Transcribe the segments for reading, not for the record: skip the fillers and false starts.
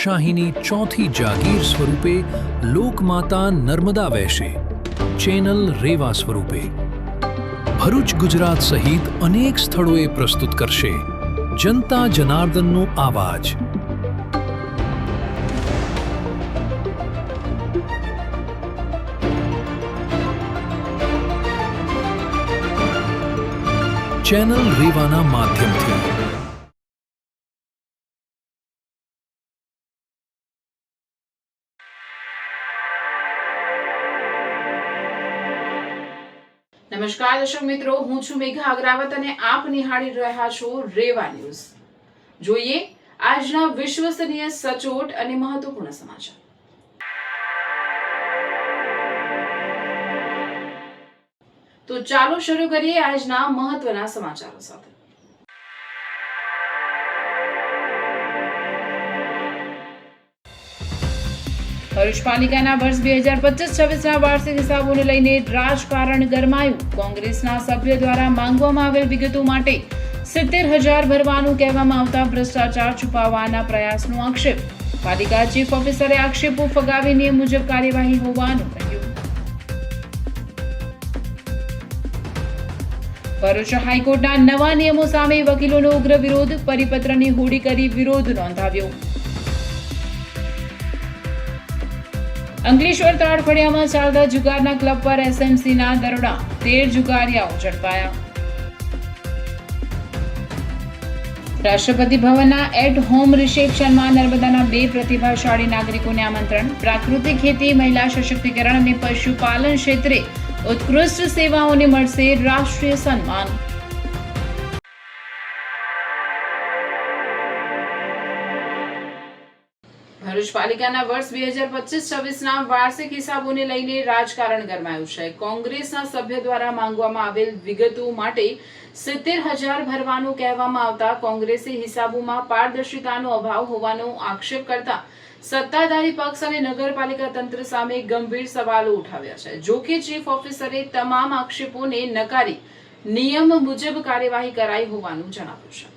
લોકશાહીની ચોથી જાગીર સ્વરૂપે લોકમાતા નર્મદા વહેશે, ચેનલ રેવા સ્વરૂપે ભરૂચ ગુજરાત સહિત અનેક સ્થળોએ પ્રસ્તુત કરશે જનતા જનાર્દનનો આવાજ. ચેનલ રેવાના માધ્યમથી નમસ્કાર દર્શક મિત્રો, હું છું મેઘા અગ્રાવત અને આપ નિહાળી રહ્યા છો રેવા ન્યૂઝ. જોઈએ આજના વિશ્વસનીય, સચોટ અને મહત્વપૂર્ણ સમાચાર. તો ચાલો શરૂ કરીએ આજના મહત્વના સમાચારો સાથે. ભરૂચ પાલિકાના વર્ષ 2025-26ના વાર્ષિક હિસાબોને લઈને રાજકારણ ગરમાયું. કોંગ્રેસના સભ્ય દ્વારા માંગવામાં આવેલ વિગતો માટે 70,000 ભરવાનું કહેવામાં આવતા ભ્રષ્ટાચાર છુપાવવાના પ્રયાસનો આક્ષેપ. પાલિકા ચીફ ઓફિસરે આક્ષેપો ફગાવી નિયમ મુજબ કાર્યવાહી હોવાનું કહ્યું. ભરૂચ હાઈકોર્ટના નવા નિયમો સામે વકીલોનો ઉગ્ર વિરોધ. પરિપત્રની હોડી કરી વિરોધ નોંધાવ્યો. અંકલેશ્વર તાડફળિયામાં ચાલતા જુગારના ક્લબ પર એસએમસીના દરોડા. 13 જુગારિયાઓ ઝડપાયા. રાષ્ટ્રપતિ ભવનના એટ હોમ રિસેપ્શનમાં નર્મદાના 2 પ્રતિભાશાળી નાગરિકોને આમંત્રણ. પ્રાકૃતિક ખેતી, મહિલા સશક્તિકરણ અને પશુપાલન ક્ષેત્રે ઉત્કૃષ્ટ સેવાઓને મળશે રાષ્ટ્રીય સન્માન. ભરૂચ પાલિકાના વર્ષ 2025-26ના વાર્ષિક હિસાબોને લઈને રાજકારણ ગરમાયું છે. કોંગ્રેસના સભ્ય દ્વારા માંગવામાં આવેલ વિગતો માટે 70,000 ભરવાનું કહેવામાં આવતા કોંગ્રેસે હિસાબોમાં પારદર્શિતાનો અભાવ હોવાનો આક્ષેપ કરતા સત્તાધારી પક્ષ અને નગરપાલિકા તંત્ર સામે ગંભીર સવાલો ઉઠાવ્યા છે. જો કે ચીફ ઓફિસરે તમામ આક્ષેપોને નકારી નિયમ મુજબ કાર્યવાહી કરાઈ હોવાનું જણાવ્યું છે.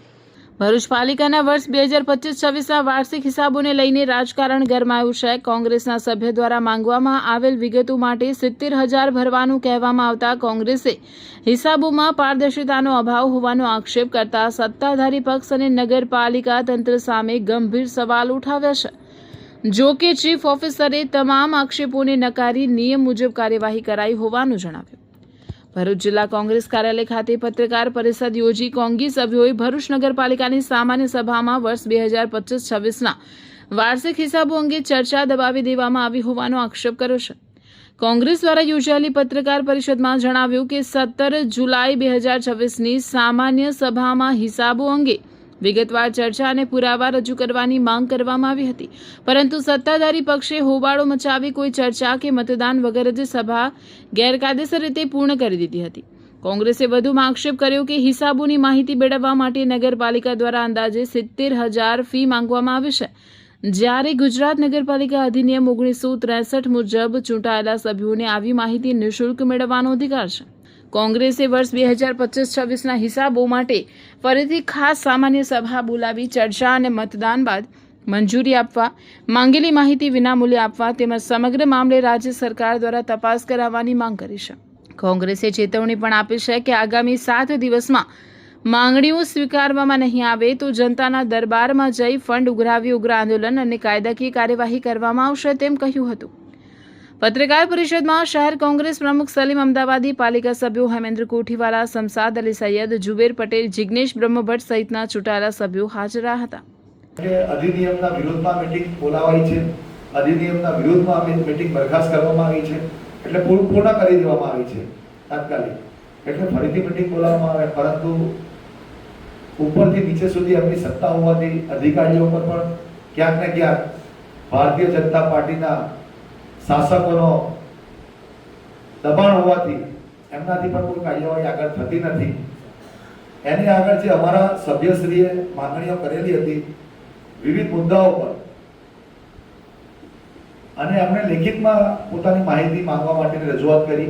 ભરૂચ પાલિકાના વર્ષ 2025-26ના વાર્ષિક હિસાબોને લઈને રાજકારણ ગરમાયું છે. કોંગ્રેસના સભ્ય દ્વારા માંગવામાં આવેલ વિગતો માટે 70,000 ભરવાનું કહેવામાં આવતા કોંગ્રેસે હિસાબોમાં પારદર્શિતાનો અભાવ હોવાનો આક્ષેપ કરતા સત્તાધારી પક્ષ અને નગરપાલિકા તંત્ર સામે ગંભીર સવાલ ઉઠાવ્યા છે. જો કે ચીફ ઓફિસરે તમામ આક્ષેપોને નકારી નિયમ મુજબ કાર્યવાહી કરાઈ હોવાનું જણાવ્યું. ભરૂચ જિલ્લા કોંગ્રેસ કાર્યાલય ખાતે પત્રકાર પરિષદ યોજી કોંગી સભ્યોએ ભરૂચ નગરપાલિકાની સામાન્ય સભામાં વર્ષ 2025-26ના વાર્ષિક હિસાબો અંગે ચર્ચા દબાવી દેવામાં આવી હોવાનો આક્ષેપ કર્યો છે. કોંગ્રેસ દ્વારા યોજાયેલી પત્રકાર પરિષદમાં જણાવ્યું કે 17 જુલાઈ 2026ની સામાન્ય સભામાં હિસાબો અંગે વિગતવાર ચર્ચા અને પુરાવા રજૂ કરવાની માંગ કરવામાં આવી હતી, પરંતુ સત્તાધારી પક્ષે હોબાળો મચાવી કોઈ ચર્ચા કે મતદાન વગર જ સભા ગેરકાયદેસર રીતે પૂર્ણ કરી દીધી હતી. કોંગ્રેસે વધુમાં આક્ષેપ કર્યો કે હિસાબોની માહિતી મેળવવા માટે નગરપાલિકા દ્વારા અંદાજે 70,000 ફી માંગવામાં આવી છે, જ્યારે ગુજરાત નગરપાલિકા અધિનિયમ 1963 મુજબ ચૂંટાયેલા સભ્યોને આવી માહિતી નિઃશુલ્ક મેળવવાનો અધિકાર છે. કોંગ્રેસે વર્ષ 2025-26ના હિસાબો માટે ફરીથી ખાસ સામાન્ય સભા બોલાવી ચર્ચા અને મતદાન બાદ મંજૂરી આપવા, માંગેલી માહિતી વિનામૂલ્યે આપવા તેમજ સમગ્ર મામલે રાજ્ય સરકાર દ્વારા તપાસ કરાવવાની માંગ કરી છે. કોંગ્રેસે ચેતવણી પણ આપી છે કે આગામી 7 દિવસમાં માંગણીઓ સ્વીકારવામાં નહીં આવે તો જનતાના દરબારમાં જઈ ફંડ ઉઘરાવી ઉગ્ર આંદોલન અને કાયદાકીય કાર્યવાહી કરવામાં આવશે તેમ કહ્યું હતું. પત્રકાર પરિષદમાં શહેર કોંગ્રેસ પ્રમુખ સલીમ અમદાવાદી, પાલિકા સભ્યો હેમેન્દ્ર કોઠીવાલા, શમસાદ અલી સૈયદ, જુબેર પટેલ, જિગ્નેશ બ્રહ્મભટ્ટ સહિતના ચૂંટાયેલા સભ્યો હાજર હતા. અધિનિયમના વિરોધમાં મીટિંગ બોલાવાઈ છે, અધિનિયમના વિરોધમાં મીટિંગ બરખાસ્ત કરવામાં આવી છે, એટલે પૂર્ણ કરી દેવામાં આવી છે તાત્કાલિક, એટલે ફરીથી મીટિંગ બોલાવવામાં આવે, પરંતુ ઉપરથી નીચે સુધી એમની સત્તા હોવાથી અધિકારીઓ પર પણ ક્યાંક ને ક્યાંક ભારતીય જનતા પાર્ટીના શાસકોનો દબાણ હોવાથી એમનાથી પણ કોઈ કાર્યવાહી આગળ થતી નથી. એની આગળ જે અમારા સભ્યશ્રીએ માંગણીઓ કરેલી હતી વિવિધ મુદ્દાઓ પર, અને એમણે લેખિતમાં પોતાની માહિતી માંગવા માટેની રજૂઆત કરી.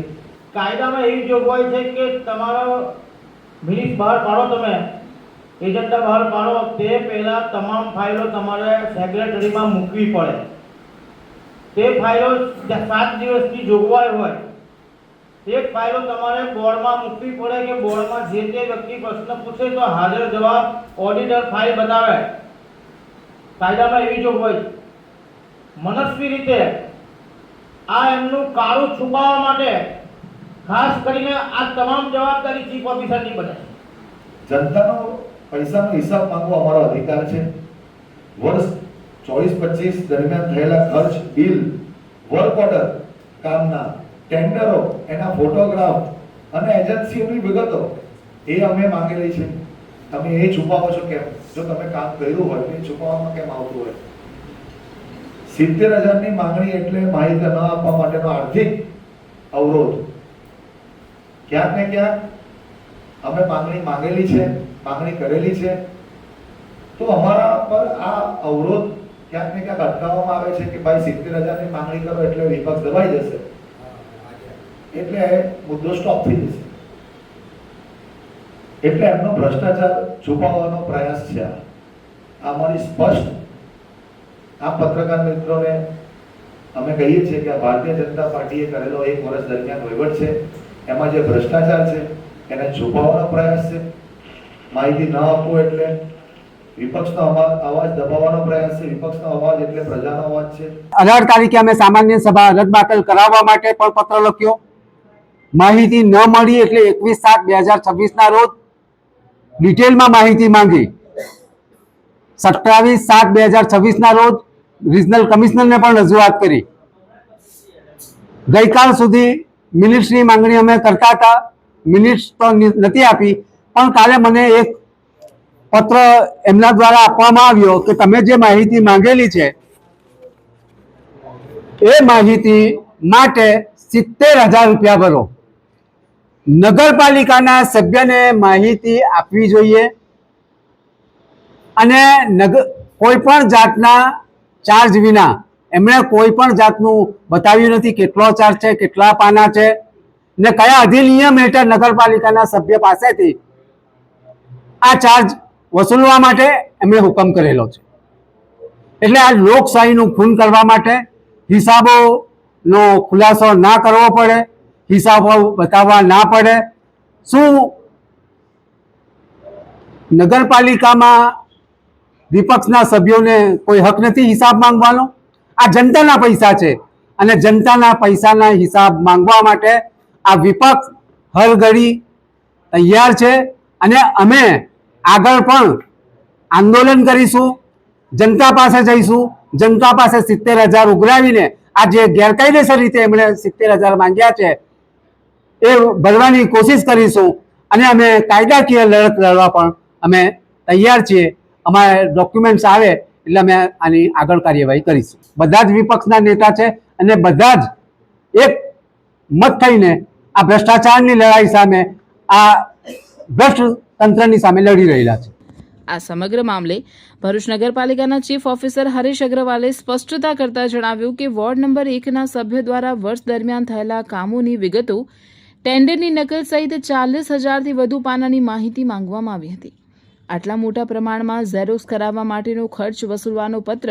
કાયદામાં એવી જોગવાઈ છે કે તમારો મિનિટ બહાર પાડો તમે એજન્ડા બહાર પાડો તે પહેલાં તમામ ફાઇલો તમારે સેક્રેટરીમાં મૂકવી પડે. તે ફાઇલો 7 દિવસની જોગવાઈ હોય તે ફાઇલો તમારે બોર્ડમાં મૂકવી પડે કે બોર્ડમાં જે તે વ્યક્તિ પ્રશ્ન પૂછે તો હાજર જવાબ ઓડિટર ફાઇલ બતાવે. કાયદામાં એવી જોગવાઈ છે. મનસ્વી રીતે આ એમનું કાળું છુપાવવા માટે ખાસ કરીને આ તમામ જવાબદારી ચીફ ઓફિસરની બને છે. જનતાનો પૈસાનો હિસાબ માંગવો અમારો અધિકાર છે. વર્ષ 24-25 દરમિયાન થયેલા ખર્ચ, બિલ, વર્ક ઓર્ડર, કામના ટેન્ડરો, એના ફોટોગ્રાફ અને એજન્સીઓની વિગતો એ અમે માંગેલી છે. તમે એ છુપાવો છો કેમ? જો તમે કામ કર્યું હોય તો એ છુપાવવામાં કેમ આવતું હોય? 70,000ની માંગણી એટલે માહિતી ન આપવા માટેનો આર્થિક અવરોધ. ક્યાંક ને ક્યાંક અમે માંગેલી છે, માંગણી કરેલી છે, તો અમારા પર આ અવરોધ ક્યાંક ને ક્યાંક અટકાવવામાં આવે છે કે ભાઈ 70,000ની માંગણી કરો એટલે વિપક્ષ દબાઈ જશે, એટલે મુદ્દો સ્ટોપ થઈ જશે. એટલે એમનો ભ્રષ્ટાચાર છુપાવવાનો પ્રયાસ છે. આ અમારી સ્પષ્ટ આ પત્રકાર મિત્રોને અમે કહીએ છીએ કે ભારતીય જનતા પાર્ટીએ કરેલો 1 વર્ષ દરમિયાન વહીવટ છે, એમાં જે ભ્રષ્ટાચાર છે એને છુપાવવાનો પ્રયાસ છે. માહિતી ન આપવો એટલે વિપક્ષનો અવાજ દબાવવાનો પ્રયાસ છે. વિપક્ષનો અવાજ એટલે પ્રજાનો અવાજ છે. 18 તારીખે અમે સામાન્ય સભા રદબાતલ કરાવવા માટે પણ પત્ર લખ્યો. માહિતી ન મળી એટલે 21/7/2026 રોજ ડિટેલમાં માહિતી માંગી. 27/7/2026 રોજ રિજનલ કમિશનરને પણ રજૂઆત કરી. ગઈકાલ સુધી મિનિટ્સની માંગણી અમે કરતા હતા. મિનિટ્સ તો નથી આપી, પણ કાલે મને એક પત્ર એમના દ્વારા આપવામાં આવ્યો કે તમે જે માહિતી માંગેલી છે એ માહિતી માટે 70,000 રૂપિયા ભરો. નગરપાલિકાના સભ્યને માહિતી આપવી જોઈએ અને કોઈ પણ જાતના ચાર્જ વિના એમણે કોઈ પણ જાતનું બતાવ્યું નથી કેટલો ચાર્જ છે, કેટલા પાના છે ને કયા અધિનિયમ હેઠળ નગરપાલિકાના સભ્ય પાસેથી આ ચાર્જ વસૂલવા માટે એમણે હુકમ કરેલો છે. એટલે આ લોકશાહીનું ખૂન કરવા માટે હિસાબોનો ખુલાસો ના કરવો પડે, હિસાબો બતાવવા ના પડે. શું નગરપાલિકામાં વિપક્ષના સભ્યોને કોઈ હક નથી હિસાબ માંગવાનો? આ જનતાના પૈસા છે અને જનતાના પૈસાના હિસાબ માંગવા માટે આ વિપક્ષ હર ઘડી તૈયાર છે અને અમે આગળ પણ આંદોલન કરીશું, જનતા પાસે જઈશું, જનતા પાસે 70,000 ઉઘરાવીને આ જે ગેરકાયદેસર રીતે એમણે 70,000 માંગ્યા છે એ ભરવાની કોશિશ કરીશું અને અમે કાયદાકીય લડત લડવા પણ અમે તૈયાર છીએ. અમારે ડોક્યુમેન્ટ્સ આવે એટલે અમે આની આગળ કાર્યવાહી કરીશું. બધા જ વિપક્ષના નેતા છે અને બધા જ એક મત થઈને આ ભ્રષ્ટાચારની લડાઈ સામે, આ ભ્રષ્ટ તંત્રની સામે લડી રહેલા છે. આ સમગ્ર મામલે ભરૂચ નગરપાલિકાના ચીફ ઓફિસર હરીશ અગ્રવાલે સ્પષ્ટતા કરતા જણાવ્યું કે વોર્ડ નંબર 1ના સભ્ય દ્વારા વર્ષ દરમિયાન થયેલા કામોની વિગતો, ટેન્ડરની નકલ સહિત 40,000થી વધુ પાનાની માહિતી માંગવામાં આવી હતી. આટલા મોટા પ્રમાણમાં ઝેરોક્સ કરાવવા માટેનો ખર્ચ વસૂલવાનો પત્ર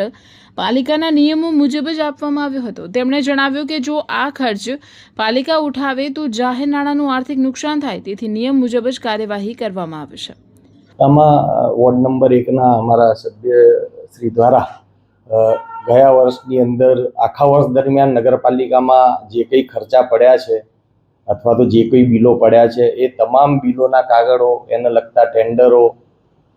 પાલિકાના નિયમો મુજબ જ આપવામાં આવ્યો હતો. તેમણે જણાવ્યું કે જો આ ખર્ચ પાલિકા ઉઠાવે તો જાહેર નાણાંનું આર્થિક નુકસાન થાય, તેથી નિયમ મુજબ જ કાર્યવાહી કરવામાં આવે છે. આમાં વોર્ડ નંબર 1ના અમારા સભ્ય શ્રી દ્વારા ગયા વર્ષની અંદર આખા વર્ષ દરમિયાન નગરપાલિકામાં જે કંઈ ખર્ચા પડ્યા છે અથવા તો જે કોઈ બિલો પડ્યા છે એ તમામ બિલોના કાગળો, એને લગતા ટેન્ડરો,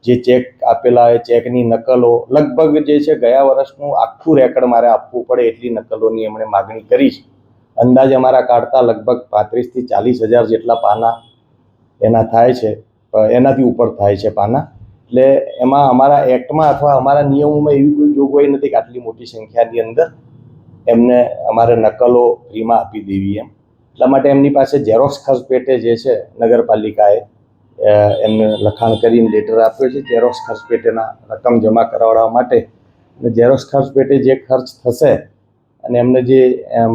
જે ચેક આપેલા એ ચેકની નકલો, લગભગ જે છે ગયા વર્ષનું આખું રેકર્ડ મારે આપવું પડે એટલી નકલોની એમણે માગણી કરી છે. અંદાજ અમારા કાઢતા લગભગ 35,000થી 40,000 જેટલા પાના એના થાય છે, એનાથી ઉપર થાય છે પાના. એટલે એમાં અમારા એક્ટમાં અથવા અમારા નિયમોમાં એવી કોઈ જોગવાઈ નથી કે આટલી મોટી સંખ્યાની અંદર એમને અમારે નકલો ફ્રીમાં આપી દેવી એમ. એટલા માટે એમની પાસે ઝેરોક્સ ખર્ચ પેટે જે છે નગરપાલિકાએ એમને લખાણ કરીને લેટર આપ્યો છે ઝેરોક્સ ખર્ચ પેટેના રકમ જમા કરાવવા માટે. અને ઝેરોક્સ ખર્ચ પેટે જે ખર્ચ થશે અને એમને જે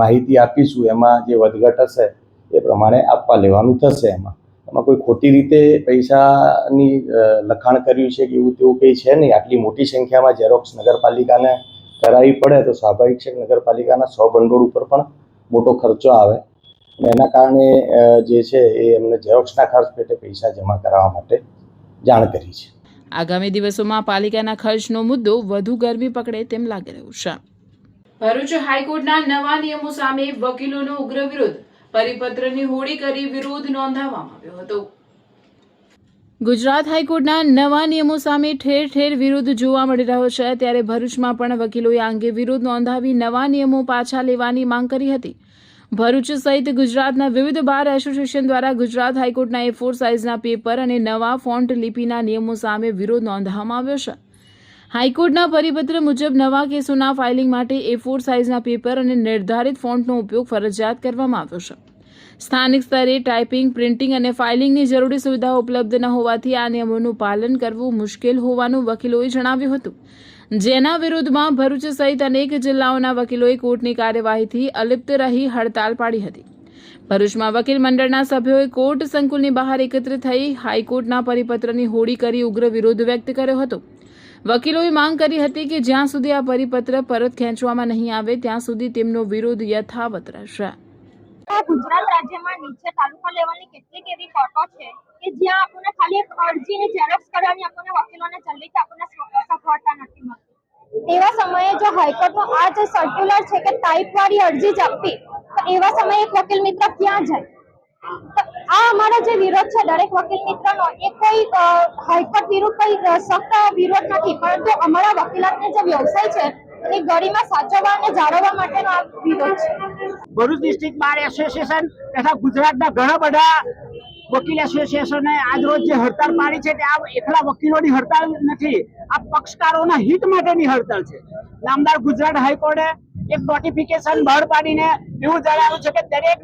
માહિતી આપીશું એમાં જે વધઘટ હશે એ પ્રમાણે આપવા લેવાનું થશે એમાં. એમાં કોઈ ખોટી રીતે પૈસાની લખાણ કર્યું છે કે એવું તેવું કંઈ છે નહીં. આટલી મોટી સંખ્યામાં ઝેરોક્સ નગરપાલિકાને કરાવવી પડે તો સ્વાભાવિક છે કે નગરપાલિકાના 100 ભંડોળ ઉપર પણ મોટો ખર્ચો આવે અને એના કારણે જે છે એ એમને ઝેરોક્સના ખર્ચ પેટે પૈસા જમા કરાવવા માટે જાણ કરી છે. આગામી દિવસોમાં પાલિકાના ખર્ચનો મુદ્દો વધુ ગરમી પકડે તેમ લાગી રહ્યું છે. ભરૂચ હાઈકોર્ટના નવા નિયમો સામે વકીલોનો ઉગ્ર વિરોધ. પરિપત્રની હોળી કરી વિરોધ નોંધાવવામાં આવ્યો હતો. ગુજરાત હાઈકોર્ટના નવા નિયમો સામે ઠેર ઠેર વિરોધ જોવા મળી રહ્યો છે, ત્યારે ભરૂચમાં પણ વકીલોએ આ અંગે વિરોધ નોંધાવી નવા નિયમો પાછા લેવાની માંગ કરી હતી. ભરૂચ સહિત ગુજરાતના વિવિધ બાર એસોસિએશન દ્વારા ગુજરાત હાઈકોર્ટના A4 સાઇઝના પેપર અને નવા ફોન્ટ લિપિના નિયમો સામે વિરોધ નોંધાવવામાં આવ્યો છે. હાઈકોર્ટના પરિપત્ર મુજબ નવા કેસોના ફાઇલિંગ માટે A4 સાઇઝના પેપર અને નિર્ધારિત ફોન્ટનો ઉપયોગ ફરજિયાત કરવામાં આવ્યો છે. સ્થાનિક સ્તરે ટાઈપિંગ, પ્રિન્ટિંગ અને ફાઇલિંગની જરૂરી સુવિધાઓ ઉપલબ્ધ ન હોવાથી આ નિયમોનું પાલન કરવું મુશ્કેલ હોવાનું વકીલોએ જણાવ્યું હતું, જેના વિરોધમાં ભરૂચ સહિત અનેક જિલ્લાઓના વકીલોએ કોર્ટની કાર્યવાહીથી અલિપ્ત રહી હડતાલ પાડી હતી. ભરૂચમાં વકીલ મંડળના સભ્યોએ કોર્ટ સંકુલની બહાર એકત્રિત થઈ હાઈકોર્ટના પરિપત્રની હોળી કરી ઉગ્ર વિરોધ વ્યક્ત કર્યો હતો. વકીલોએ માંગ કરી હતી કે જ્યાં સુધી આ પરિપત્ર પરત ખેંચવામાં નહીં આવે ત્યાં સુધી તેમનો વિરોધ યથાવત રહેશે. ગુજરાત રાજ્યમાં નીચે તાલુકા લેવલની કેટલીક એવી કોર્ટો છે કે જ્યાં આપણને ખાલી એક અરજીની ઝેરોક્સ કરવાની આપણને વકીલોને જલ્દી આપણને સફળતા નથી મળતી. એવા સમયે જો હાઈકોર્ટનો આ જે સર્ક્યુલર છે કે ટાઈપ વાળી અરજી જ આપવી, તો એવા સમયે એક વકીલ મિત્ર ક્યાં જાય? તો આ અમારો જે વિરોધ છે દરેક વકીલ મિત્રનો, એ કોઈ હાઈકોર્ટ વિરુદ્ધ કોઈ સખ્ત વિરોધ નથી, પરંતુ અમારા વકીલાતનો જે વ્યવસાય છે એ ગરિમા સાચવવા અને જાળવવા માટેનો આ વિરોધ છે. ભરૂચ ડિસ્ટ્રિક્ટ બાર એસોસિએશન તથા ગુજરાતના ઘણા બધા વકીલ એસોસિએશને આજ રોજ જે હડતાળ પાડી છે તે આ એકલા વકીલોની હડતાળ નથી, આ પક્ષકારોના હિત માટેની હડતાળ છે. નામદાર ગુજરાત હાઈકોર્ટે એક નોટિફિકેશન બહાર પાડીને એવું જણાવ્યું છે કે દરેક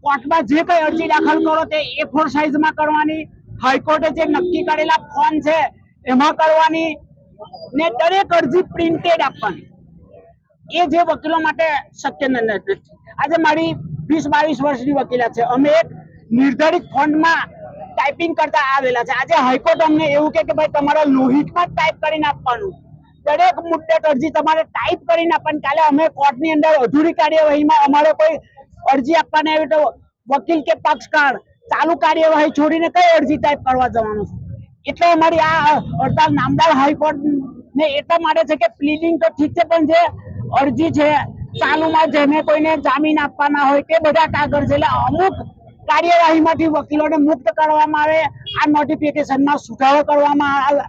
કોર્ટમાં જે કઈ અરજી દાખલ કરો તે A4 સાઇઝમાં કરવાની, હાઈકોર્ટે જે નક્કી કરેલા ફોર્મ છે એમાં કરવાની ને દરેક અરજી પ્રિન્ટેડ આપવાની. એ જે વકીલો માટે શક્ય નથી. આજે મારી 20-22 વર્ષની વકીલાત છે. અમે એક નિર્ધારિત ફોન્ટમાં ટાઈપિંગ કરતા આવેલા છે. આજે હાઈકોર્ટ અમને એવું કે ભાઈ તમારા લોહિતમાં ટાઈપ કરીને આપવાનું, દરેક મુદ્દે અરજી તમારે ટાઈપ કરીને આપવાની. કાલે અમે કોર્ટની અંદર અધૂરી કાર્યવાહીમાં અમારે કોઈ અરજી આપવાની આવી તો વકીલ કે પક્ષકાર ચાલુ કાર્યવાહી છોડીને કઈ અરજી ટાઈપ કરવા જવાનું છે? એટલે અમારી આ હડતાળ નામદાર હાઈકોર્ટ ને એટલા માટે છે કે પ્લીડિંગ તો ઠીક છે, પણ જે અરજી છે ચાલુમાં જેને કોઈને જામીન આપવાના હોય તે બધા કાગળ છે, એટલે અમુક કાર્યવાહીમાંથી વકીલોને મુક્ત કરવામાં આવે. આ નોટિફિકેશનમાં સુધારો કરવામાં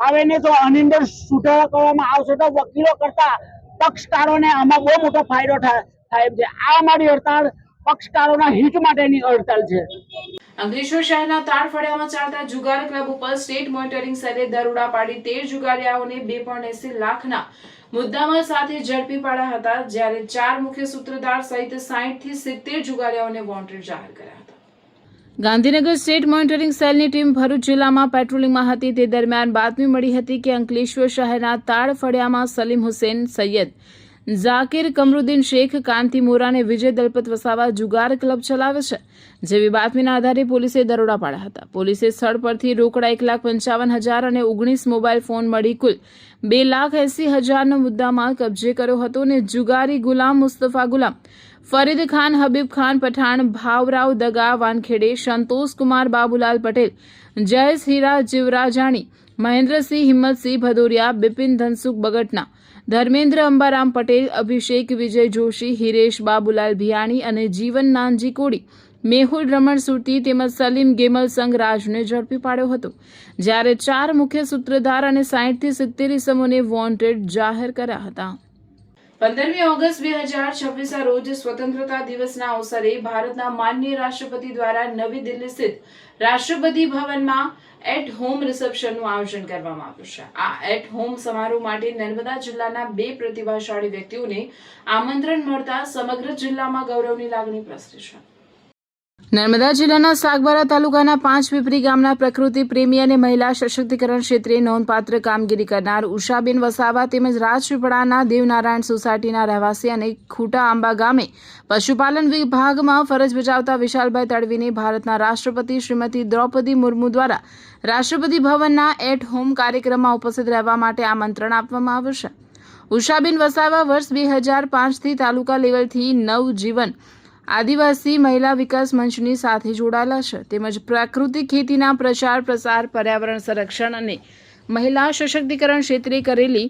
આવે ને જો આની અંદર સુધારો કરવામાં આવશે તો વકીલો કરતા પક્ષકારોને આમાં બહુ મોટો ફાયદો થાય છે. આ અમારી હડતાળ પક્ષકારોના હિત માટેની હડતાળ છે. અંકલેશ્વર શહેરના તાળફળિયામાં ચાલતા જુગાર ક્લબ ઉપર સ્ટેટ મોનિટરિંગ સેલે દરોડા પાડી 13 જુગારીયાઓને 2.80 લાખના મુદ્દામાલ સાથે ઝડપી પાડ્યા હતા, જ્યારે 4 મુખ્ય સૂત્રધાર સહિત 60 થી 70 જુગારીયાઓને વોન્ટેડ જાહેર કર્યા હતા. ગાંધીનગર સ્ટેટ મોનિટરિંગ સેલની ટીમ ભરૂચ જિલ્લામાં પેટ્રોલિંગમાં હતી તે દરમિયાન બાતમી મળી હતી કે અંકલેશ્વર શહેરના તાળફળિયામાં સલીમ હુસેન સૈયદ, ઝાકિર કમરુદ્દીન શેખ, કાંતિ મોરા અને વિજય દલપત વસાવા જુગાર ક્લબ ચલાવે છે. જેવી બાતમીના આધારે પોલીસે દરોડા પાડ્યા હતા. પોલીસે સ્થળ પરથી રોકડા 1,55,000 અને 19 મોબાઈલ ફોન મળી કુલ 2,80,000નો મુદ્દામાલ કબજે કર્યો હતો અને જુગારી ગુલામ મુસ્તફા ગુલામ, ફરીદ ખાન, હબીબ ખાન પઠાણ, ભાવરાવ દગા વાનખેડે, સંતોષ કુમાર બાબુલાલ પટેલ, જયેશ હીરા જીવરાજાણી, મહેન્દ્રસિંહ હિંમતસિંહ ભદોરિયા, બિપિન ધનસુખ બગટના, ધર્મેન્દ્ર અંબારામ પટેલ, અભિષેક વિજય જોશી, હિરેશ બાબુલાલ ભિયાણી અને જીવન નાનજી કોડી, મેહુલ રમણ સુરતી તેમજ સલીમ ગેમલ સંઘ રાજને ઝડપી પાડ્યો હતો, જ્યારે 4 મુખ્ય સૂત્રધાર અને 60 થી 70 ઇસમોને વોન્ટેડ જાહેર કર્યા હતા. 15મી ઓગસ્ટ 2026 રોજ સ્વતંત્રતા દિવસના અવસરે ભારતના માનનીય રાષ્ટ્રપતિ દ્વારા નવી દિલ્હી સ્થિત રાષ્ટ્રપતિ ભવનમાં એટ હોમ રિસેપ્શનનું આયોજન કરવામાં આવ્યું છે. આ એટ હોમ સમારોહ માટે નર્મદા જિલ્લાના 2 પ્રતિભાશાળી વ્યક્તિઓને આમંત્રણ મળતા સમગ્ર જિલ્લામાં ગૌરવની લાગણી પ્રસરી છે. નર્મદા જિલ્લાના સાગબારા તાલુકાના 5 પીપરી ગામના પ્રકૃતિ પ્રેમી અને મહિલા સશક્તિકરણ ક્ષેત્રે નોંધપાત્ર કામગીરી કરનાર ઉષાબેન વસાવા તેમજ રાજપીપળાના દેવનારાયણ સોસાયટીના રહેવાસી અને ખૂટા આંબા ગામે પશુપાલન વિભાગમાં ફરજ બજાવતા વિશાલભાઈ તડવીને ભારતના રાષ્ટ્રપતિ શ્રીમતી દ્રૌપદી મુર્મુ દ્વારા રાષ્ટ્રપતિ ભવનના એટ હોમ કાર્યક્રમમાં ઉપસ્થિત રહેવા માટે આમંત્રણ આપવામાં આવ્યું છે. ઉષાબેન વસાવા વર્ષ 2005થી તાલુકા લેવલથી નવજીવન આદિવાસી મહિલા વિકાસ મંચની સાથે જોડાયેલા છે તેમજ પ્રાકૃતિક ખેતીના પ્રચાર પ્રસાર, પર્યાવરણ સંરક્ષણ અને મહિલા સશક્તિકરણ ક્ષેત્રે કરેલી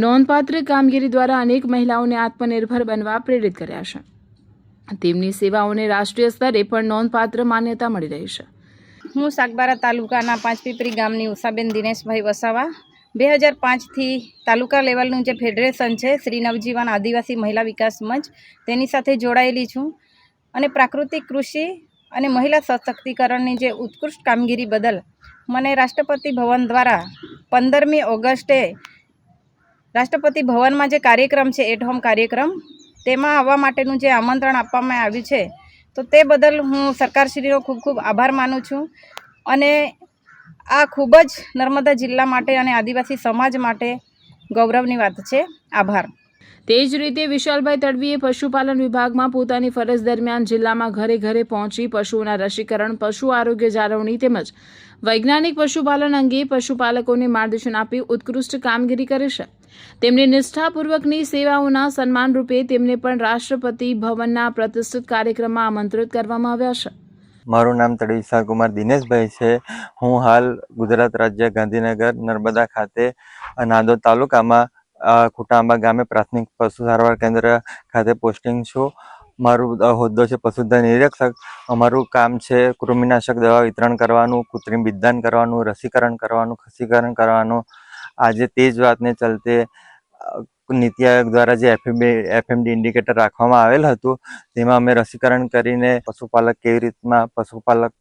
નોંધપાત્ર કામગીરી દ્વારા અનેક મહિલાઓને આત્મનિર્ભર બનવા પ્રેરિત કર્યા છે. તેમની સેવાઓને રાષ્ટ્રીય સ્તરે પણ નોંધપાત્ર માન્યતા મળી રહી છે. હું સાગબારા તાલુકાના 5 પીપરી ગામની ઉષાબેન દિનેશભાઈ વસાવા 2005થી તાલુકા લેવલનું જે ફેડરેશન છે શ્રી નવજીવન આદિવાસી મહિલા વિકાસ મંચ તેની સાથે જોડાયેલી છું અને પ્રાકૃતિક કૃષિ અને મહિલા સશક્તિકરણની જે ઉત્કૃષ્ટ કામગીરી બદલ મને રાષ્ટ્રપતિ ભવન દ્વારા 15મી ઓગસ્ટે રાષ્ટ્રપતિ ભવનમાં જે કાર્યક્રમ છે એટ હોમ કાર્યક્રમ તેમાં આવવા માટેનું જે આમંત્રણ આપવામાં આવ્યું છે તો તે બદલ હું સરકારશ્રીનો ખૂબ ખૂબ આભાર માનું છું અને આ ખૂબ જ નર્મદા જિલ્લા માટે અને આદિવાસી સમાજ માટે ગૌરવની વાત છે. આભાર. તે જ રીતે વિશાલભાઈ તડવીએ પશુપાલન વિભાગમાં પોતાની ફરજ દરમિયાન જિલ્લામાં ઘરે ઘરે પહોંચી પશુઓના રસીકરણ, પશુ આરોગ્ય જાળવણી તેમજ વૈજ્ઞાનિક પશુપાલન અંગે પશુપાલકોને માર્ગદર્શન આપી ઉત્કૃષ્ટ કામગીરી કરી છે. તેમની નિષ્ઠાપૂર્વકની સેવાઓના સન્માન રૂપે તેમને પણ રાષ્ટ્રપતિ ભવનના પ્રતિષ્ઠિત કાર્યક્રમમાં આમંત્રિત કરવામાં આવ્યા છે. મારું નામ તડવી વિશાલકુમાર દિનેશભાઈ છે. હું હાલ ગુજરાત રાજ્ય ગાંધીનગર નર્મદા ખાતે નાદોદ તાલુકામાં ખૂટાઆંબા ગામે પ્રાથમિક પશુ સારવાર કેન્દ્ર ખાતે પોસ્ટિંગ છું. મારું હોદ્દો છે પશુધન નિરીક્ષક. અમારું કામ છે કૃમિનાશક દવા વિતરણ કરવાનું, કૃત્રિમ બીજદાન કરવાનું, રસીકરણ કરવાનું, ખસીકરણ કરવાનું. આજે તે જ વાતને ચલતે નીતિ આયોગ દ્વારા જે એફએમડી ઇન્ડિકેટર રાખવામાં આવેલ હતું તેમાં અમે રસીકરણ કરીને પશુપાલક કેવી રીતના પશુપાલક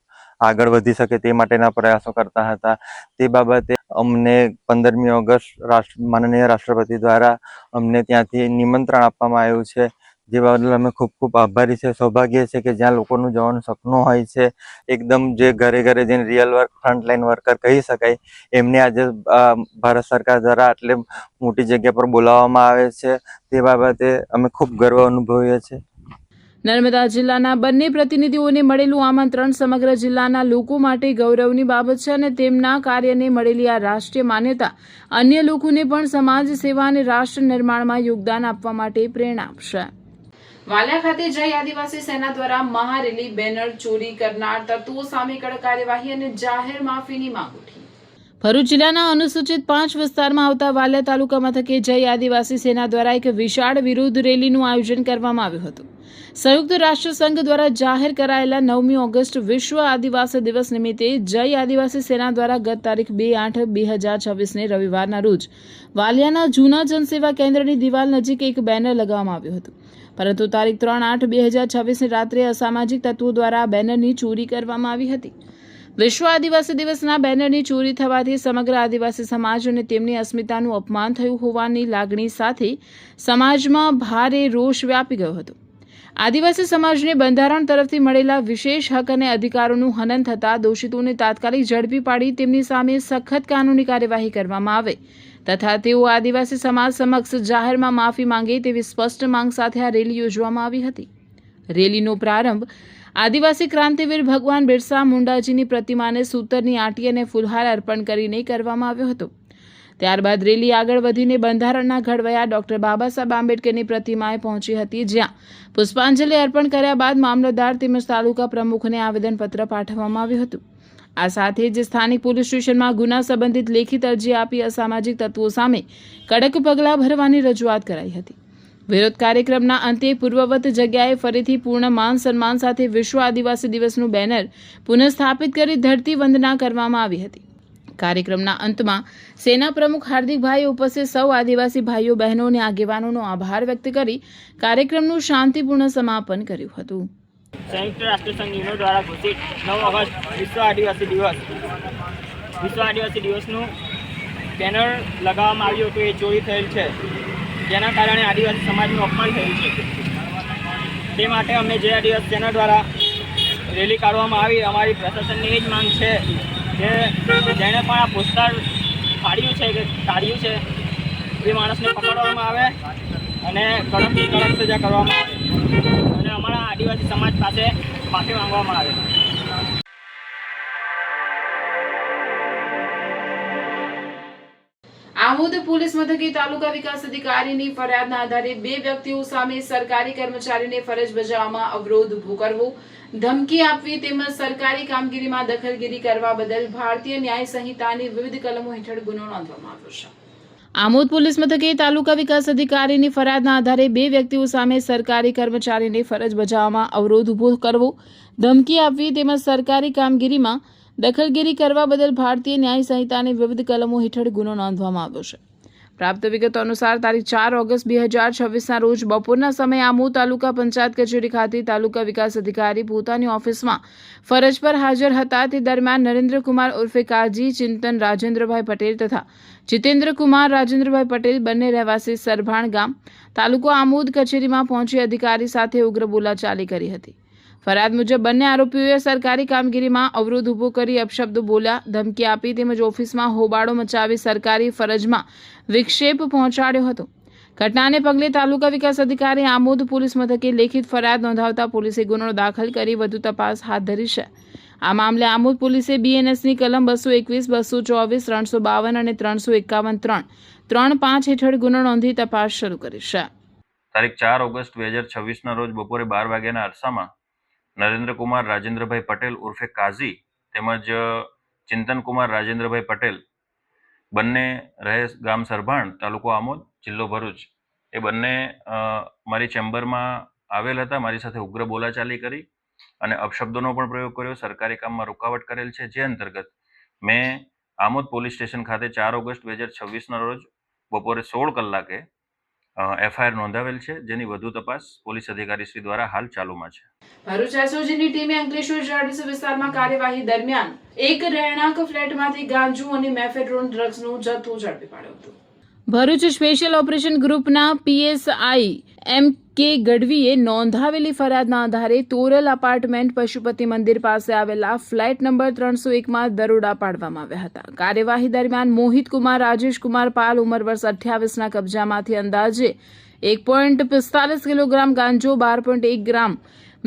આગળ વધી શકે તે માટેના પ્રયાસો કરતા હતા. તે બાબતે અમને 15મી ઓગસ્ટ માનનીય રાષ્ટ્રપતિ દ્વારા અમને ત્યાંથી નિમંત્રણ આપવામાં આવ્યું છે, જે બદલ અમે ખૂબ ખૂબ આભારી છે. સૌભાગ્ય છે કે જ્યાં લોકોનું જવાનું સપનું હોય છે, એકદમ જે ઘરે ઘરે જઈને રિયલ વર્ક ફ્રન્ટલાઈન વર્કર કહી શકાય, એમને આજે ભારત સરકાર દ્વારા આટલી મોટી જગ્યા પર બોલાવવામાં આવે છે. તે બાબતે અમે ખૂબ ગર્વ અનુભવીએ છીએ. નર્મદા જિલ્લાના બંને પ્રતિનિધિઓને મળેલું આમંત્રણ સમગ્ર જિલ્લાના લોકો માટે ગૌરવની બાબત છે અને તેમના કાર્યને મળેલી આ રાષ્ટ્રીય માન્યતા અન્ય લોકોને પણ સમાજ સેવા અને રાષ્ટ્ર નિર્માણમાં યોગદાન આપવા માટે પ્રેરણા આપશે. વાલિયા ખાતે જય આદિવાસી સેના દ્વારા મહારેલી, બેનર ચોરી કરનાર તત્વો સામે કડક કાર્યવાહી અને જાહેર માફીની માંગ ઉઠી. ભરૂચ જિલ્લાના અનુસૂચિત 5 વિસ્તારમાં આવતા વાલિયા તાલુકા મથકે જય આદિવાસી સેના દ્વારા એક વિશાળ વિરોધ રેલીનું આયોજન કરવામાં આવ્યું હતું. સંયુક્ત રાષ્ટ્ર સંઘ દ્વારા જાહેર કરાયેલા 9મી ઓગસ્ટ વિશ્વ આદિવાસી દિવસ નિમિત્તે જય આદિવાસી સેના દ્વારા ગત તારીખ 2/8/2026ને રવિવારના રોજ વાલિયાના જૂના જનસેવા કેન્દ્રની દિવાલ નજીક એક બેનર લગાવવામાં આવ્યું હતું, પરંતુ તારીખ 3/8/2026ની રાત્રે અસામાજિક તત્વો દ્વારા બેનરની ચોરી કરવામાં આવી હતી. વિશ્વ આદિવાસી દિવસના બેનરની ચોરી થવાથી સમગ્ર આદિવાસી સમાજ અને તેમની અસ્મિતાનું અપમાન થયું હોવાની લાગણી સાથે સમાજમાં ભારે રોષ વ્યાપી ગયો હતો. આદિવાસી સમાજને બંધારણ તરફથી મળેલા વિશેષ હક અને અધિકારોનું હનન થતાં દોષિતોને તાત્કાલિક ઝડપી પાડી તેમની સામે સખત કાનૂની કાર્યવાહી કરવામાં આવે તથા તેઓ આદિવાસી સમાજ સમક્ષ જાહેરમાં માફી માંગે તેવી સ્પષ્ટ માંગ સાથે આ રેલી યોજવામાં આવી હતી. રેલીનો પ્રારંભ આદિવાસી ક્રાંતિવીર ભગવાન બિરસા મુંડાજીની પ્રતિમાને સૂતરની આંટી અને ફૂલહાર અર્પણ કરીને કરવામાં આવ્યો હતો. ત્યારબાદ રેલી આગળ વધીને બંધારણના ઘડવૈયા ડોક્ટર બાબા સાહેબ આંબેડકરની પ્રતિમાએ પહોંચી હતી, જ્યાં પુષ્પાંજલિ અર્પણ કર્યા બાદ મામલતદાર તેમજ તાલુકા પ્રમુખને આવેદનપત્ર પાઠવવામાં આવ્યું હતું. આ સાથે જ સ્થાનિક પોલીસ સ્ટેશનમાં ગુના સંબંધિત લેખિત અરજી આપી અસામાજિક તત્વો સામે કડક પગલાં ભરવાની રજૂઆત કરાઈ હતી. વિરોધ કાર્યક્રમના અંતે પૂર્વવત જગ્યાએ ફરીથી પૂર્ણ માન સન્માન સાથે વિશ્વ આદિવાસી દિવસનું બેનર પુનઃસ્થાપિત કરી ધરતી વંદના કરવામાં આવી હતી. કાર્યક્રમના અંતમાં સેના પ્રમુખ હાર્દિકભાઈએ ઉપસ્થિત સૌ આદિવાસી ભાઈઓ બહેનો અને આગેવાનોનો આભાર વ્યક્ત કરી કાર્યક્રમનું શાંતિપૂર્ણ સમાપન કર્યું હતું. સંયુક્ત રાષ્ટ્રસંઘ યુનો દ્વારા ઘોષિત 9 ઓગસ્ટ વિશ્વ આદિવાસી દિવસનું બેનર લગાવવામાં આવ્યું હતું, એ ચોરી થયેલ છે, જેના કારણે આદિવાસી સમાજનું અપમાન થયું છે. તે માટે અમે જે આદિવાસી સેના દ્વારા રેલી કાઢવામાં આવી. અમારી પ્રશાસનની એ જ માંગ છે કે જેણે પણ આ પોસ્ટર કાઢ્યું છે એ માણસને પકડવામાં આવે અને કડકથી કડક સજા કરવામાં આવે અને અમારા આદિવાસી સમાજ પાસે માફી માંગવામાં આવે. આમોદ પોલીસ મથકે તાલુકા વિકાસ અધિકારીની ફરિયાદના આધારે 2 વ્યક્તિઓ સામે સરકારી કર્મચારીને ફરજ બજાવવામાં અવરોધ ઊભો કરવો, ધમકી આપવી તેમજ સરકારી કામગીરીમાં દખલગીરી કરવા બદલ ભારતીય ન્યાય સંહિતાની વિવિધ કલમો હેઠળ ગુનો નોંધવામાં આવ્યો છે. આમોદ પોલીસ મથકે તાલુકા વિકાસ અધિકારીની ફરિયાદના આધારે 2 વ્યક્તિઓ સામે સરકારી કર્મચારીને ફરજ બજાવવામાં અવરોધ ઊભો કરવો, ધમકી આપવી તેમજ સરકારી કામગીરીમાં દખલગીરી કરવા બદલ ભારતીય ન્યાય સંહિતાની વિવિધ કલમો હેઠળ ગુનો નોંધવામાં આવ્યો છે. પ્રાપ્ત વિગતો અનુસાર તારીખ 4 ઓગસ્ટ 2026ના રોજ બપોરના સમયે આમોદ તાલુકા પંચાયત કચેરી ખાતે તાલુકા વિકાસ અધિકારી પોતાની ઓફિસમાં ફરજ પર હાજર હતા. તે દરમિયાન નરેન્દ્રકુમાર ઉર્ફે કાજી, ચિંતન રાજેન્દ્રભાઈ પટેલ તથા જીતેન્દ્રકુમાર રાજેન્દ્રભાઈ પટેલ બંને રહેવાસી સરભાણ ગામ તાલુકો આમોદ કચેરીમાં પહોંચી અધિકારી સાથે ઉગ્ર બોલાચાલી કરી હતી. ફરિયાદ મુજબ બંને આરોપીઓએ સરકારી કામગીરીમાં અવરોધ ઊભો કરી અપશબ્દો બોલ્યા, ધમકી આપી તેમજ ઓફિસમાં હોબાળો મચાવી સરકારી ફરજમાં વિક્ષેપ પહોંચાડ્યો હતો. ઘટનાને પગલે તાલુકા વિકાસ અધિકારી આમોદ પોલીસ મથકે લેખિત ફરિયાદ નોંધાવતા પોલીસે ગુનો દાખલ કરી વધુ તપાસ હાથ ધરી છે. આ મામલે આમોદ પોલીસે બીએનએસની કલમ 221, 224, 352 અને 351(3) હેઠળ ગુનો નોંધી તપાસ શરૂ કરી છે. તારીખ 4 ઓગસ્ટ 2026ના રોજ બપોરે 12 વાગ્યાના અરસામાં નરેન્દ્રકુમાર રાજેન્દ્રભાઈ પટેલ ઉર્ફે કાઝી તેમજ ચિંતનકુમાર રાજેન્દ્રભાઈ પટેલ બંને રહે ગામ સરભાણ, તાલુકો આમોદ, જિલ્લો ભરૂચ, એ બંને મારી ચેમ્બરમાં આવેલ હતા. મારી સાથે ઉગ્ર બોલાચાલી કરી અને અપશબ્દોનો પણ પ્રયોગ કર્યો, સરકારી કામમાં રૂકાવટ કરેલ છે. જે અંતર્ગત મેં આમોદ પોલીસ સ્ટેશન ખાતે 4 ઓગસ્ટ 2026ના રોજ બપોરે 16 કલાકે એફઆઈઆર નોંધાવેલ છે, જેની વધુ તપાસ પોલીસ અધિકારી શ્રી દ્વારા હાલ ચાલુમાં છે. ભરૂચ એસઓજીની ટીમે અંકલેશ્વર જીઆઈડીસી વિસ્તારમાં કાર્યવાહી દરમિયાન એક રહેણાંક ફ્લેટમાંથી ગાંજો અને મેફેડ્રોન ડ્રગ્સનો જથ્થો ઝડપી પાડ્યો હતો. ભરૂચ સ્પેશિયલ ઓપરેશન ગ્રુપના પીએસઆઈ એમ.કે. ગઢવીએ નોંધાવેલી ફરિયાદના આધારે તોરલ અપાર્ટમેન્ટ પશુપતિ મંદિર પાસે આવેલા ફ્લેટ નંબર 301માં દરોડા પાડવામાં આવ્યા હતા. કાર્યવાહી દરમિયાન મોહિતકુમાર રાજેશકુમાર પાલ ઉંમર વર્ષ 28ના કબજામાંથી અંદાજે 1.45 કિલોગ્રામ ગાંજો, 12.1 ગ્રામ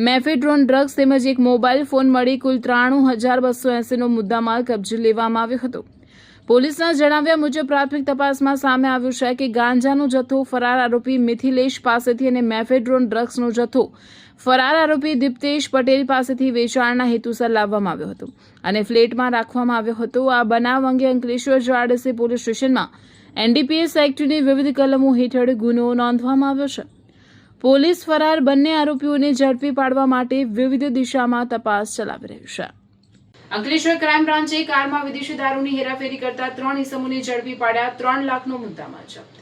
મેફેડ્રોન ડ્રગ્સ તેમજ એક મોબાઈલ ફોન મળી કુલ 93,280નો મુદ્દામાલ કબજે લેવામાં આવ્યો હતો. પોલીસના જણાવ્યા મુજબ પ્રાથમિક તપાસમાં સામે આવ્યું છે કે ગાંજાનો જથ્થો ફરાર આરોપી મિથિલેશ પાસેથી અને મેફેડ્રોન ડ્રગ્સનો જથ્થો ફરાર આરોપી દીપ્તેશ પટેલ પાસેથી વેચાણના હેતુસર લાવવામાં આવ્યો હતો અને ફ્લેટમાં રાખવામાં આવ્યો હતો. આ બનાવ અંગે અંકલેશ્વર જીઆઈડીસી પોલીસ સ્ટેશનમાં એનડીપીએસ એક્ટની વિવિધ કલમો હેઠળ ગુનો નોંધવામાં આવ્યો છે. પોલીસ ફરાર બંને આરોપીઓને ઝડપી પાડવા માટે વિવિધ દિશામાં તપાસ ચલાવી રહ્યું છે. અંકલેશ્વર ક્રાઇમ બ્રાન્ચે કારમાં વિદેશી દારૂની હેરાફેરી કરતા 3 ઇસમોને ઝડપી પાડ્યા. 3 લાખનો મુદ્દામાલ જપ્ત.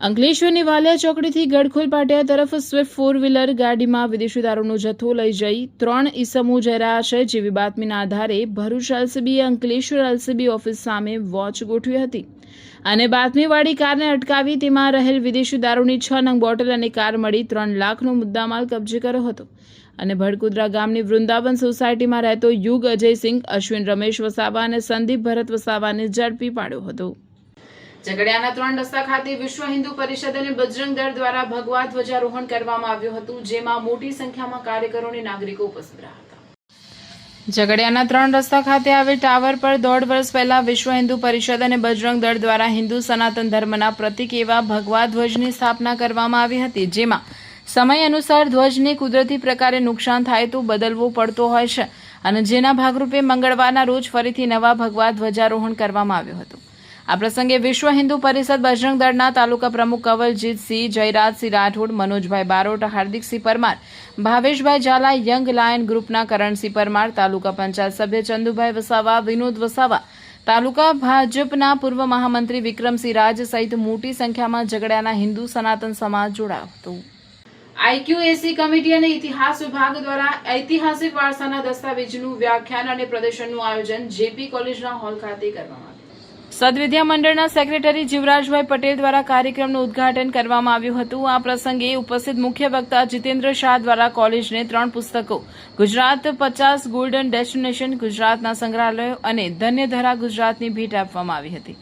અંકલેશ્વરની વાલિયા ચોકડીથી ગડખોલ પાટિયા તરફ સ્વિફ્ટ 4-વ્હીલર ગાડીમાં વિદેશી દારૂનો જથ્થો લઈ જઈ 3 ઇસમો જઈ રહ્યા છે. જેવી બાતમીના આધારે ભરૂચ એલસીબીએ અંકલેશ્વર એલસીબી ઓફિસ સામે વોચ ગોઠવી હતી અને બાતમીવાળી કારને અટકાવી તેમાં રહેલ વિદેશી દારૂની 6 નંગ બોટલ અને કાર મળી 3 લાખનો મુદ્દામાલ કબજે કર્યો હતો અને ભડકુદરા ગામની વૃંદાવન સોસાયટીમાં રહેતો યુગ અજયસિંહ, અશ્વિન રમેશ વસાવા અને સંદીપ ભરત વસાવાને ઝડપી પાડ્યો હતો. ઝઘડિયાના 3 રસ્તા ખાતે વિશ્વ હિન્દુ પરિષદ અને બજરંગ દળ દ્વારા ભગવા ધ્વજારોહણ કરવામાં આવ્યું હતું, જેમાં મોટી સંખ્યામાં કાર્યકરો અને નાગરિકો ઉપસ્થિત રહ્યા હતા. ઝઘડિયાના 3 રસ્તા ખાતે આવેલ ટાવર પર 1.5 વર્ષ પહેલા વિશ્વ હિન્દુ પરિષદ અને બજરંગ દળ દ્વારા હિન્દુ સનાતન ધર્મના પ્રતીક એવા ભગવા ધ્વજની સ્થાપના કરવામાં આવી હતી, જેમાં સમય અનુસાર ધ્વજને કુદરતી પ્રકારે નુકસાન થાય તો બદલવો પડતો હોય છે અને જેના ભાગરૂપે મંગળવારના રોજ ફરીથી નવા ભગવા ધ્વજારોહણ કરવામાં આવ્યું હતું. આ પ્રસંગે વિશ્વ હિન્દુ પરિષદ બજરંગ દળના તાલુકા પ્રમુખ કવલજીતસિંહ, જયરાજસિંહ રાઠોડ, મનોજભાઈ બારોટ, હાર્દિકસિંહ પરમાર, ભાવેશભાઈ ઝાલા, યંગ લાયન ગ્રુપના કરણસિંહ પરમાર, તાલુકા પંચાયત સભ્ય ચંદુભાઈ વસાવા, વિનોદ વસાવા, તાલુકા ભાજપના પૂર્વ મહામંત્રી વિક્રમસિંહ રાજ સહિત મોટી સંખ્યામાં ઝઘડિયાના હિન્દુ સનાતન સમાજ જોડાયો હતો. આઈક્યુએસી કમિટી અને ઇતિહાસ વિભાગ દ્વારા ઐતિહાસિક વારસાના દસ્તાવેજનું વ્યાખ્યાન અને પ્રદર્શનનું આયોજન જેપી કોલેજના હોલ ખાતે કરવામાં આવ્યું. સદવિદ્યા મંડળના સેક્રેટરી જીવરાજભાઈ પટેલ દ્વારા કાર્યક્રમનું ઉદ્ઘાટન કરવામાં આવ્યું હતું. આ પ્રસંગે ઉપસ્થિત મુખ્ય વક્તા જીતેન્દ્ર શાહ દ્વારા કોલેજને 3 પુસ્તકો, ગુજરાત 50 ગોલ્ડન ડેસ્ટિનેશન, ગુજરાતના સંગ્રહાલયો અને ધન્યધરા ગુજરાતની ભેટ આપવામાં આવી હતી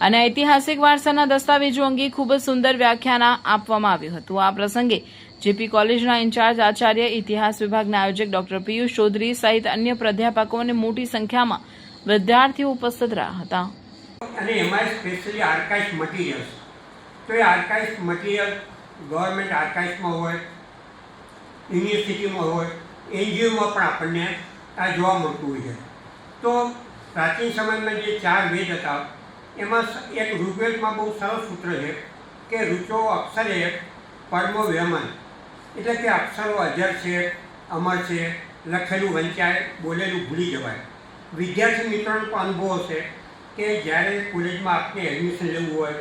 અને ઐતિહાસિક વારસાના દસ્તાવેજો અંગે ખૂબ જ સુંદર વ્યાખ્યાન આપવામાં આવ્યું હતું. આ પ્રસંગે જેપી કોલેજના ઇન્ચાર્જ આચાર્ય, ઇતિહાસ વિભાગના આયોજક ડોક્ટર પિયુષ ચૌધરી સહિત અન્ય પ્રાધ્યાપકો અને મોટી સંખ્યામાં વિદ્યાર્થીઓ ઉપસ્થિત રહ્યા હતા. અને એમાં સ્પેશિયલી આર્કાઇવ્સ મટીરિયલ્સ, તો એ આર્કાઇવ્સ મટીરિયલ ગવર્મેન્ટ આર્કાઇવ્સમાં હોય, યુનિવર્સિટીમાં હોય, એનજીઓમાં પણ આપણને આ જોવા મળતું હોય છે. તો પ્રાચીન સમયમાં જે 4 વેદ હતા એમાં એક ઋગ્વેદમાં બહુ સરસ સૂત્ર છે કે ઋચો અક્ષરે પરમો વ્યમન, એટલે કે અક્ષરો અજર છે, અમર છે, લખેલું વંચાય, બોલેલું ભૂલી જવાય. વિદ્યાર્થી મિત્રોનો પણ અનુભવ હશે કે જ્યારે કોલેજમાં આપને એડમિશન લેવું હોય,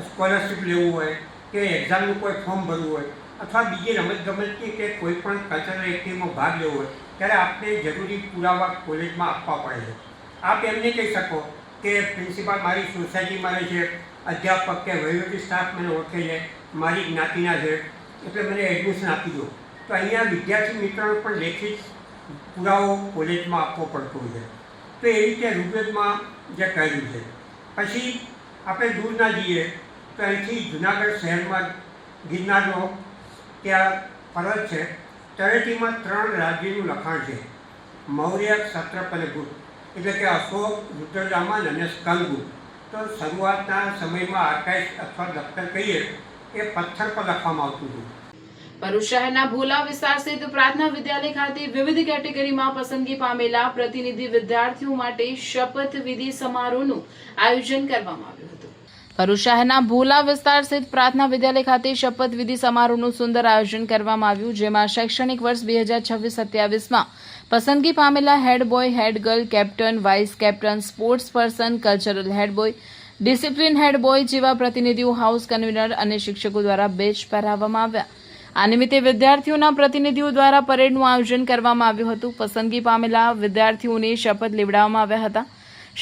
સ્કોલરશિપ લેવું હોય કે એક્ઝામનું કોઈ ફોર્મ ભરવું હોય અથવા બીજી રમતગમતની કે કોઈ પણ કલ્ચરલ એક્ટિવિટીમાં ભાગ લેવો હોય ત્યારે આપને જરૂરી પુરાવા કોલેજમાં આપવા પડે છે. આપ એમ નહીં કહી શકો કે પ્રિન્સિપાલ મારી સોસાયટીમાં રહે છે, અધ્યાપક કે વહીવટી સ્ટાફ મને ઓળખે છે, મારી જ્ઞાતિના છે એટલે મને એડમિશન આપી દો. તો અહીંયા વિદ્યાર્થી મિત્રોને પણ લેખિત પુરાવો કોલેજમાં આપવો પડતો હોય છે. તો એ રીતે ઋગ્વેદમાં જે કહ્યું છે. પછી આપણે દૂર ના જઈએ તો અહીંથી જુનાગઢ શહેરમાં ગિરનારનો ત્યાં પર્વત છે, તળેટીમાં 3 રાજ્યનું લખાણ છે, મૌર્ય, સત્રપ અને ગુપ્ત, એટલે કે અશોક, રુદ્રદામન અને સ્કંદગુપ્ત. તો શરૂઆતના સમયમાં આર્કાઇવ્સ અથવા દફતર કહીએ એ પથ્થર પર લખવામાં આવતું હતું. ભરૂચ શહેરના ભોલા વિસ્તાર સ્થિત પ્રાર્થના વિદ્યાલય ખાતે વિવિધ કેટેગરીમાં પસંદગી પામેલા પ્રતિનિધિ વિદ્યાર્થીઓ માટે શપથવિધિ સમારોહનું આયોજન કરવામાં આવ્યું હતું. ભરૂચ શહેરના ભોલા વિસ્તાર સ્થિત પ્રાર્થના વિદ્યાલય ખાતે શપથવિધિ સમારોહનું સુંદર આયોજન કરવામાં આવ્યું, જેમાં શૈક્ષણિક વર્ષ 2026-27માં પસંદગી પામેલા head boy, head girl, captain, vice captain, sports person, cultural head boy, discipline head boy જેવા પ્રતિનિધિઓ, હાઉસ કન્વીનર અને શિક્ષકો દ્વારા બેચ પહેરાવવામાં આવ્યા. આ નિમિત્તે વિદ્યાર્થીઓના પ્રતિનિધિઓ દ્વારા પરેડનું આયોજન કરવામાં આવ્યું હતું. પસંદગી પામેલા વિદ્યાર્થીઓને શપથ લેવડાવવામાં આવ્યા હતા.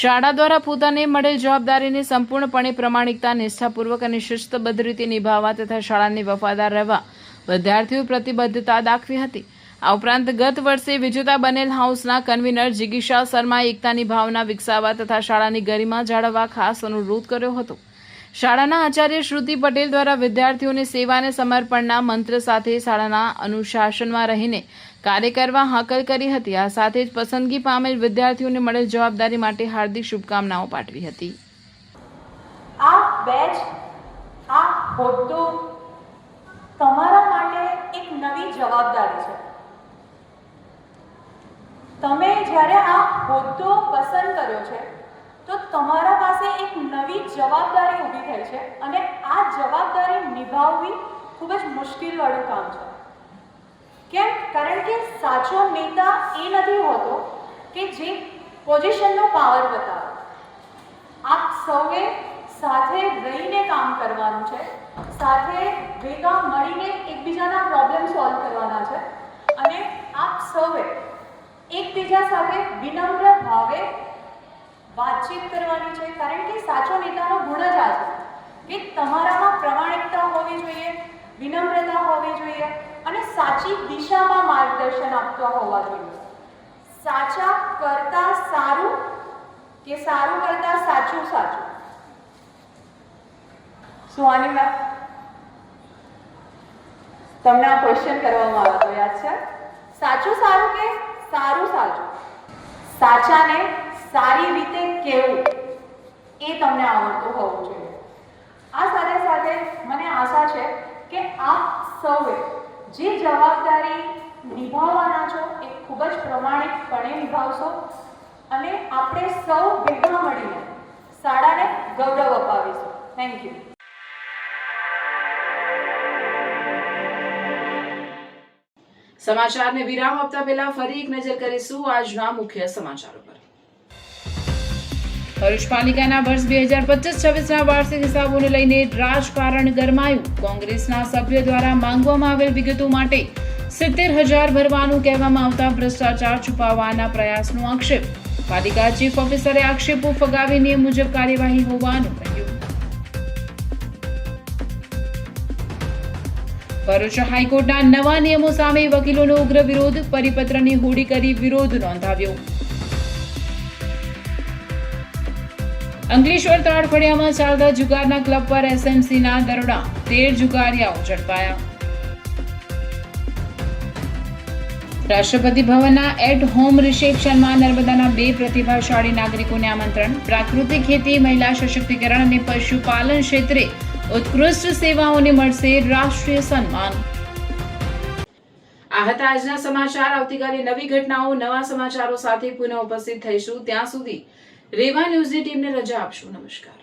શાળા દ્વારા પોતાને મળેલ જવાબદારીને સંપૂર્ણપણે પ્રામાણિકતા, નિષ્ઠાપૂર્વક અને શિસ્તબદ્ધ રીતે નિભાવવા તથા શાળાને વફાદાર રહેવા વિદ્યાર્થીઓએ પ્રતિબદ્ધતા દાખવી હતી. આ ઉપરાંત ગત વર્ષે વિજેતા બનેલ હાઉસના કન્વીનર જિગીશા શર્માએ એકતાની ભાવના વિકસાવવા તથા શાળાની ગરિમા જાળવવા ખાસ અનુરોધ કર્યો હતો. શાળાના આચાર્ય શ્રુતિ પટેલ દ્વારા વિદ્યાર્થીઓને સેવા અને સમર્પણના મંત્ર સાથે શાળાના અનુશાસનમાં રહીને કાર્ય કરવા હાકલ કરી હતી. આ સાથે જ પસંદગી પામેલ વિદ્યાર્થીઓને મળેલ જવાબદારી માટે હાર્દિક શુભકામનાઓ પાઠવી હતી. આ બેચ, આ હોદ્દો તમારા માટે એક નવી જવાબદારી છે. તમે જ્યારે આ હોદ્દો પસંદ કર્યો છે તો તમારા પાસે એક નવી જવાબદારી ઊભી થઈ છે અને આ જવાબદારી નિભાવવી ખૂબ જ મુશ્કેલવાળું કામ છે. કેમ? કારણ કે સાચો નેતા એ નથી હોતો કે જે પોઝિશનનો પાવર બતાવે. આપ સૌએ સાથે રહીને કામ કરવાનું છે, સાથે ભેગા મળીને એકબીજાના પ્રોબ્લેમ સોલ્વ કરવાના છે અને આપ સૌએ એકબીજા સાથે વિનમ્ર ભાવે વાતચીત કરવાની છે. કારણ કે સાચો નેતાનો ગુણ જ આ છે કે તમારામાં પ્રામાણિકતા હોવી જોઈએ, વિનમ્રતા હોવી જોઈએ અને સાચી દિશામાં માર્ગદર્શન આપતા હોવા જોઈએ. સાચા કરતા સારું કે સારું કરતા સાચું સાચું. સુહાની મેમ, તમને આ ક્વેશ્ચન કરવામાં આવ્યો હતો, યાદ છે? સાચું સારું કે સારું સાચું? સાચાને સારી રીતે કહેવું એ તમને આવડતું હોવું જોઈએ. આ સાથે સાથે મને આશા છે કે આપ સૌએ જે જવાબદારી નિભાવવાના છો એ ખૂબ જ પ્રમાણિકપણે નિભાવશો અને આપણે સૌ ભેગા મળીને શાળાને ગૌરવ અપાવીશું. Thank you. સમાચારને વિરામ આપતા પહેલા ફરી એક નજર કરીશું આજના મુખ્ય સમાચારો પર. ભરૂચ પાલિકાના વર્ષ 2025-26ના વાર્ષિક હિસાબોને લઈને રાજકારણ ગરમાયું. કોંગ્રેસના સભ્ય દ્વારા માંગવામાં આવેલ વિગતો માટે 70,000 ભરવાનું કહેવામાં આવતા ભ્રષ્ટાચાર છુપાવવાના પ્રયાસનો આક્ષેપ. પાલિકા ચીફ ઓફિસરે આક્ષેપો ફગાવી નિયમ મુજબ કાર્યવાહી હોવાનું કહ્યું. ભરૂચ હાઈકોર્ટના નવા નિયમો સામે વકીલોનો ઉગ્ર વિરોધ, પરિપત્રની હોડી કરી વિરોધ નોંધાવ્યો. અંકલેશ્વર તાળફળિયામાં ચાલતા જુગારના ક્લબ પર એસએમસીના દરોડા, 13 જુગારિયાઓ ઝડપાયા. રાષ્ટ્રપતિ ભવનના એટ હોમ રિસેપ્શનમાં નર્મદાના 2 પ્રતિભાશાળી નાગરિકોને આમંત્રણ. પ્રાકૃતિક ખેતી, મહિલા સશક્તિકરણ અને પશુપાલન ક્ષેત્રે ઉત્કૃષ્ટ સેવાઓને મળશે રાષ્ટ્રીય સન્માન. આ હતા આજના સમાચાર. આવતીકાલે નવી ઘટનાઓ, નવા સમાચારો સાથે પુનઃ ઉપસ્થિત થઈશું. ત્યાં સુધી રેવા ન્યૂઝની ટીમને રજા આપશું. નમસ્કાર.